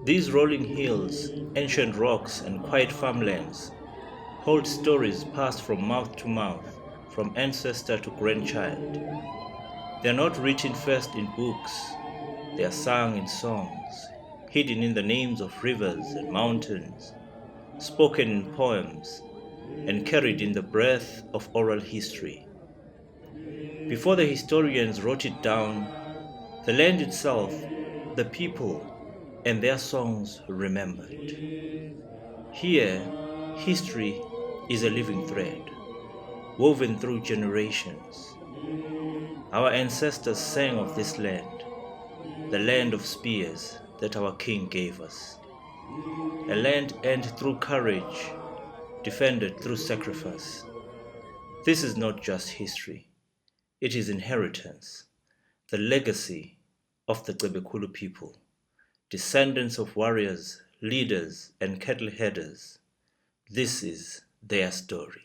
These rolling hills, ancient rocks, and quiet farmlands hold stories passed from mouth to mouth, from ancestor to grandchild. They are not written first in books, they are sung in songs, hidden in the names of rivers and mountains, spoken in poems, and carried in the breath of oral history. Before the historians wrote it down, the land itself, the people, and their songs remembered. Here, history is a living thread, woven through generations. Our ancestors sang of this land, the land of spears that our king gave us. A land earned through courage, defended through sacrifice. This is not just history, it is inheritance, the legacy of the Cebekulu people, descendants of warriors, leaders, and cattle headers. This is their story.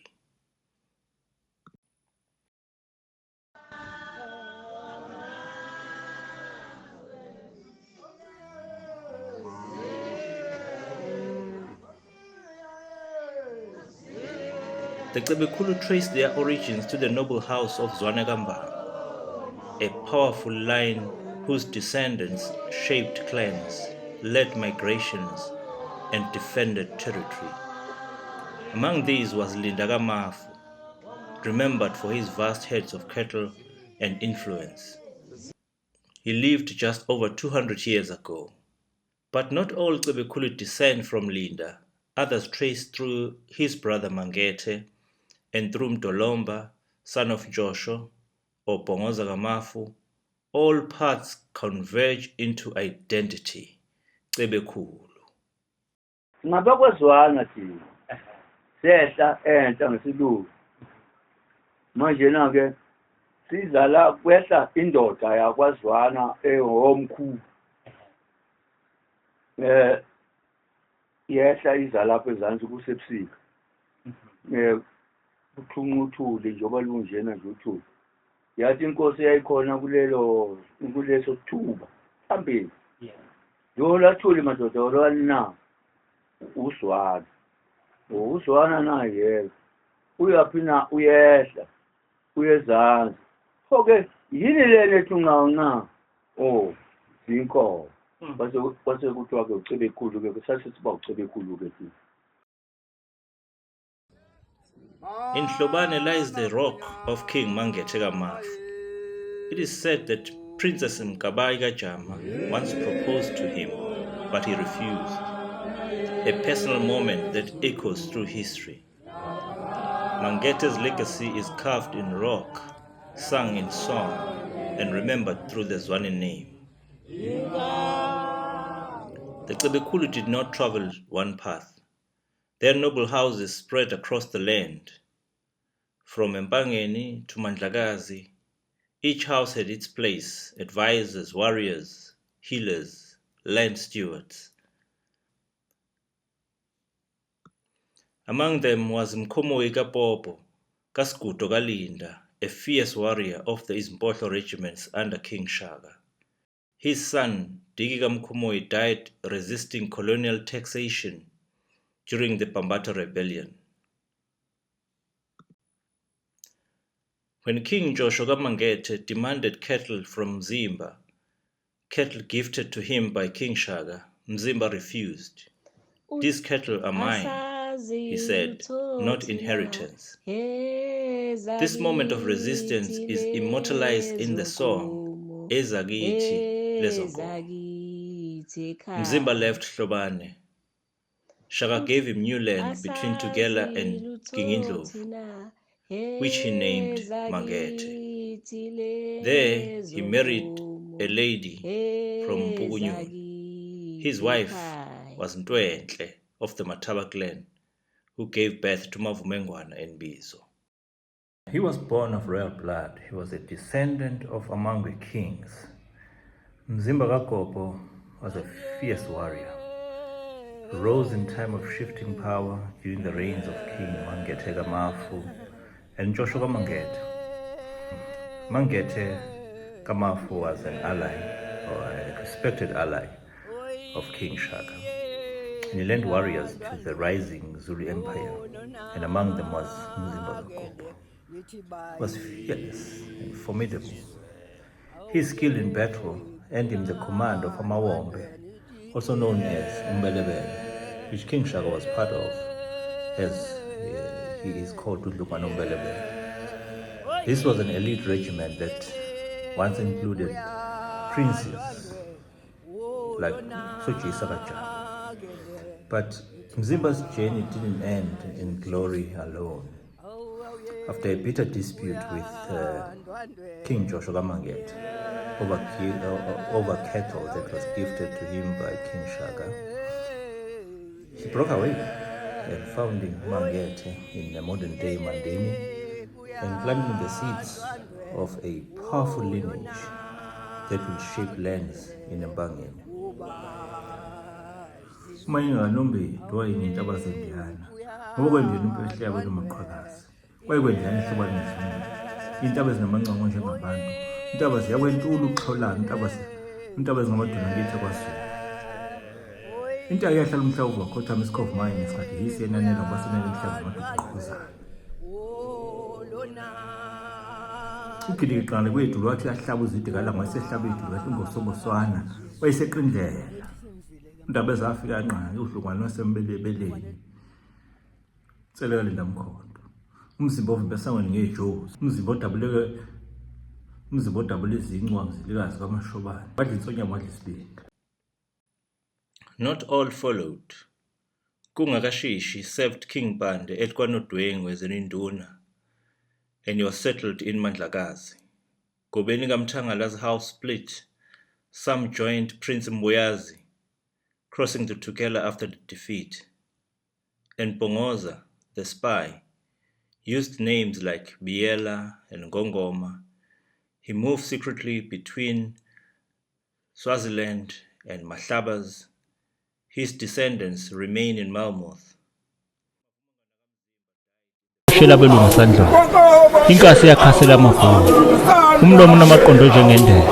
The Cebekulu trace their origins to the noble house of Zwanegamba, a powerful line whose descendants shaped clans, led migrations, and defended territory. Among these was Lindaga Mafu, remembered for his vast herds of cattle and influence. He lived just over 200 years ago. But not all Cebekulu descend from Linda. Others trace through his brother Mangete and through Mdolomba, son of Joshua, or Bongoza Gamafu. All paths converge into identity, Cebekulu. Ngabakwazwana thina sehla enhla ngesilungu manje na-ke sizala kwehla indoda yakwazwana ehomkhulu yehla iza lapha ezansi kusebusika kuthunquthule njengoba lunjena nje uthuli yathi inkosi yayikhona kuleso thuba phambili yola thuli madoda olwani na uzwana naye uyaphina uyehla uyezansi okay yini lele thunqa zinkomo base kuthiwa ke uCebekulu ke kusasithi ba uCebekulu ke thina. In Hlobane lies the rock of King Mangete Gamafu. It is said that Princess Mkabayi Kajama once proposed to him, but he refused. A personal moment that echoes through history. Mangete's legacy is carved in rock, sung in song, and remembered through the Zwane name. The Cebekulu did not travel one path. Their noble houses spread across the land. From Mpangeni to Mandlakazi, each house had its place, advisors, warriors, healers, land stewards. Among them was Mkomoyi Kapopo, Kaskuto Kalinda, a fierce warrior of the Izimpohlo regiments under King Shaka. His son, Digika Mkomoyi, died resisting colonial taxation during the Bambata Rebellion. When King Joshua Mangete demanded cattle from Mzimba, cattle gifted to him by King Shaka, Mzimba refused. These cattle are mine, he said, not inheritance. This moment of resistance is immortalized in the song Ezagiti Lezonkomo. Mzimba left Hlobane. Shaka gave him new land between Tugela and Gingindlovu, which he named Mangete. There he married a lady from Mpukunyoni. His wife was Ntwentle of the Mataba clan, who gave birth to Mavumengwana and Bizo. He was born of royal blood. He was a descendant of Amangwe kings. Mzimba Kakopo was a fierce warrior. Rose in time of shifting power during the reigns of King Mangete Gamafu and Joshua Mangete. Mangete Kamafu was an ally, or a respected ally of King Shaka. And he led warriors to the rising Zulu Empire, and among them was Mzimba Lukupo. He was fearless and formidable. His skill in battle earned him the command of Amawombe, also known as Umbelebele, which King Shaka was part of, as he is called Tudlukwana Umbelebele. This was an elite regiment that once included princes like Sochi Sakaja. But Mzimba's journey didn't end in glory alone. After a bitter dispute with King Joshua Kamangete over cattle that was gifted to him by King Shaka, he broke away and founding Mangete in the modern-day Mandeni and planting the seeds of a powerful lineage that will shape lands in Mbangeni. Umayinga nombe doyini intaba zendiyana ngokwendela impehla yabo nomaqhakazi kwayikwendela ihlobana nezimini intaba ezinamanqonqo njengabantu intaba ziyakwentula ukuxholana intaba ezingamaduna ngithi kwaZulu into ayahlala umhlawuva wakhothama isikhovu maye ngesikhathi yisi yenanela ngobasenele umhlaba amaduqhuzayo uGiliqane kwethu lwathi ahlaba uzide kalanga wasehlaba idulu kathi ngosoboswana wayeseqindlela indaba ezafika nqa uhlukwana wasembelebeleni tselela ndamkhondo umzimba ovembesangweni ngejozi umzimba odabule izincwa ngizilikazi kamashobane badla insonyama badla isibindi. Not all followed. Kungakashishi served King Pande at KwaNodwengu as an induna, and he was settled in Mandlakazi. Gobeni Kamthangala's house split. Some joined Prince Mbuyazi, crossing to Tukela after the defeat. And Pongoza, the spy, used names like Biela and Ngongoma. He moved secretly between Swaziland and Mahlabas. His descendants remain in Malmouth. Shela belungu sandla inkasi yakhasela amabhulu umlomo namaqondo njengendebe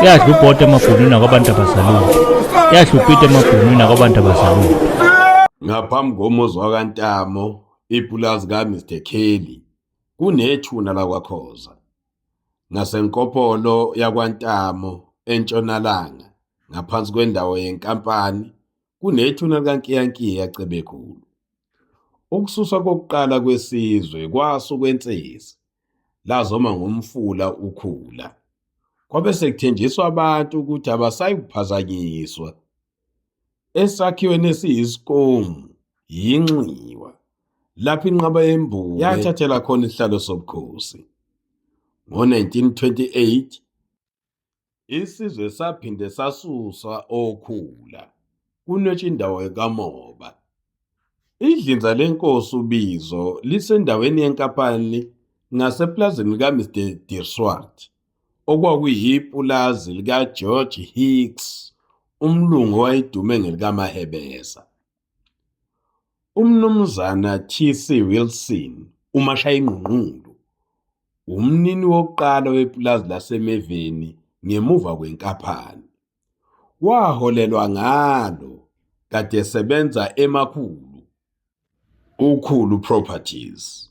yadla ubhote emabhulwini akwabantu abazalwane yadla upite emabhulwini akwabantu abazalwane. Ngaphambi komuzi wakantamo ipulazi kaMr Kelly kunethuna lakwaKhoza ngasenkopolo yakwantamo entshonalanga ngaphansi kwendawo yenkampani kunethuna likaNkiyankiya Cebekhulu. Ukususwa kokuqala kwesizwe kwasukwensisi lazoma ngomfula ukhula kwabe sekuthenjiswa abantu ukuthi abasayi kuphazanyiswa esakhiweni esiyisikomu yinxiwa lapho inqaba yembuke yathathela khona isihlalo sobukhosi. Ngo-1928 isizwe saphinde sasuswa okhula kunwetsha indawo ekamoba. Idlinza lenkosi ubizo lisendaweni yenkampani ngaseplazini kaMr Derswart okwakuyipulazi likaGeorge Hicks umlungu owayedume ngelikaMahebeza. Umnumzana T.C. Wilson umashaya ingqungqulu umnini wokuqala wepulazi laseMeveni ngemuva kwenkampani. Waholelwa ngalo kade esebenza emakhulu ukhulu properties.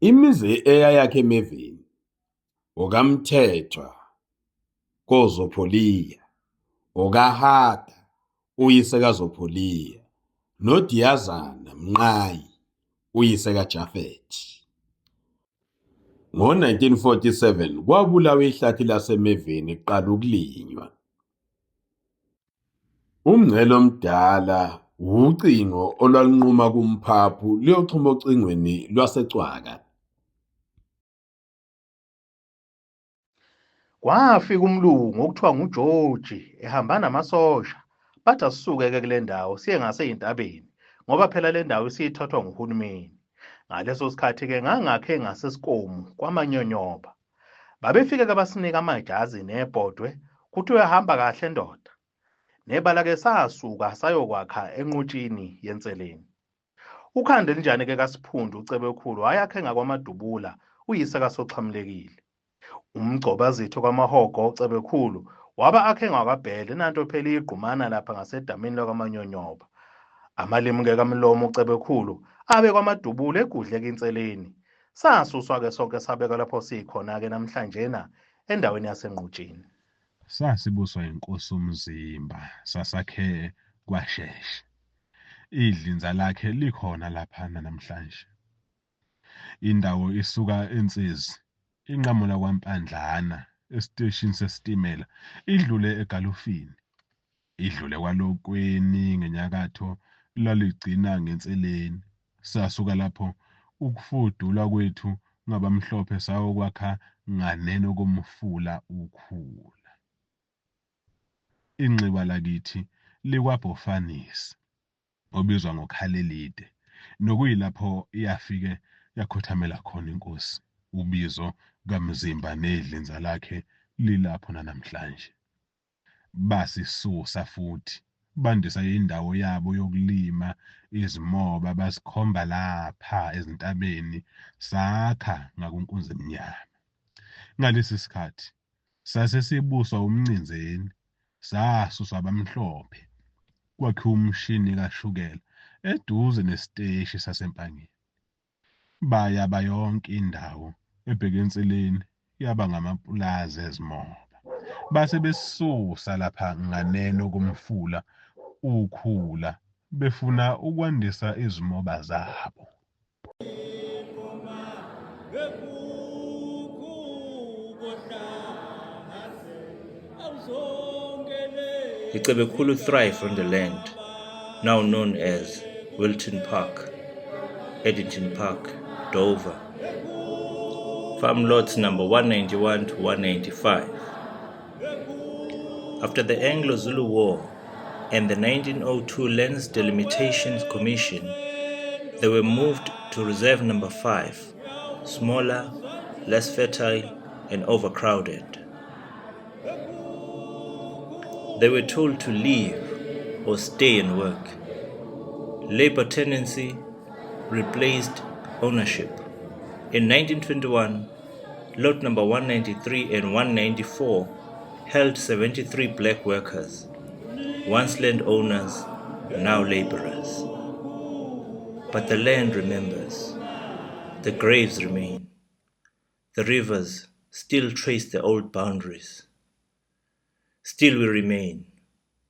Imizi eyayakhe eMeveni okaMthethwa koZopholiya okaHada uyise kaZopholiya noDiyazana Mnqayi uyise kaJafet. Ngo-1947 kwabulawa ihlathi laseMeveni kuqala ukulinywa. Umngcelo omdala ucingo olwalunquma kumphaphu liyochuma ocingweni lwaseCwaka. Kwafika umlungu okuthiwa nguJoji ehamba namasosha bathi asisuke-ke kule ndawo siye ngaseyintabeni ngoba phela le ndawo isiyithathwa nguhulumeni. Ngaleso sikhathi-ke ngangakhe ngasesikomu kwamanyonyoba babefike-ke basinika amajazi nebhodwe kuthi uyahamba kahle ndoda. Nebala-ke sasuka sayokwakha enqutshini yenseleni. Ukhande linjani-ke kaSiphundu uCebekhulu wayakhe ngakwaMadubula uyise kaSoxhamlekile. Umgcobazitho kwamahogo ocebekhulu waba akhe ngakabhele nanto phela igqumana lapha ngasedamini lakwaManyonyoba. Amalimu-ke kamlomo ucebekhulu abekwa amadubula egudleka inseleni. Sasuswa-ke sonke sabekwa lapho sikhona-ke namhlanje endaweni yaseNqutshini. Sasibuswa inkosi uMzimba sasakhe kwaSheshe. Idlinza lakhe likhona laphana namhlanje. Indawo isuka eNtsizi, inqamula kwaMpandlana esiteshini sesitimela, idlule eGalufini, idlule kwaLokweni ngenyakatho laligcina ngenseleni. Sasuka lapho ukufudulwa kwethu ngabamhlophe sayokwakha nganeno komfula ukhula. Inxiwa lakithi likwaBhofanisi obizwa ngoKhalelide, nokuyilapho yafike yakhothamela khona inkosi. Ubizo kaMzimba nedlinza lakhe lilapho namhlanje. Basisusa futhi bandisa indawo yabo yokulima izimoba, basikhomba lapha ezintabeni, sakha ngakunkunzi emnyama. Ngalesi sikhathi sasesibuswa umncinzeni, sasuswa abamhlophe, kwakhiwa umshini kashukela eduze nesiteshi saseMpangeni. Bayaba yonke indawo ebheke enseleni yaba ngamapulazi ezimoba. Base besisusa lapha nganeno komfula ukhula befuna ukwandisa izimoba zabo. Icebekulu thrive on the land, now known as Wilton Park, Eddington Park, Dover. Farm lots number 191 to 195. After the Anglo-Zulu War and the 1902 Lands Delimitations Commission, they were moved to Reserve number 5, smaller, less fertile, and overcrowded. They were told to leave or stay and work. Labor tenancy replaced ownership. In 1921, lot number 193 and 194 held 73 black workers, once landowners, now laborers. But the land remembers. The graves remain. The rivers still trace the old boundaries. Still we remain,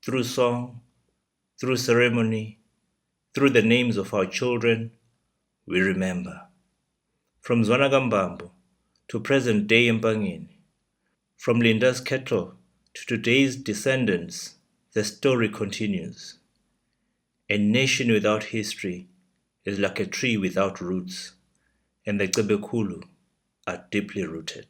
through song, through ceremony, through the names of our children, we remember. From Zwanagambambo to present-day Mpangeni, from Linda's cattle to today's descendants, the story continues. A nation without history is like a tree without roots, and the Cebekulu are deeply rooted.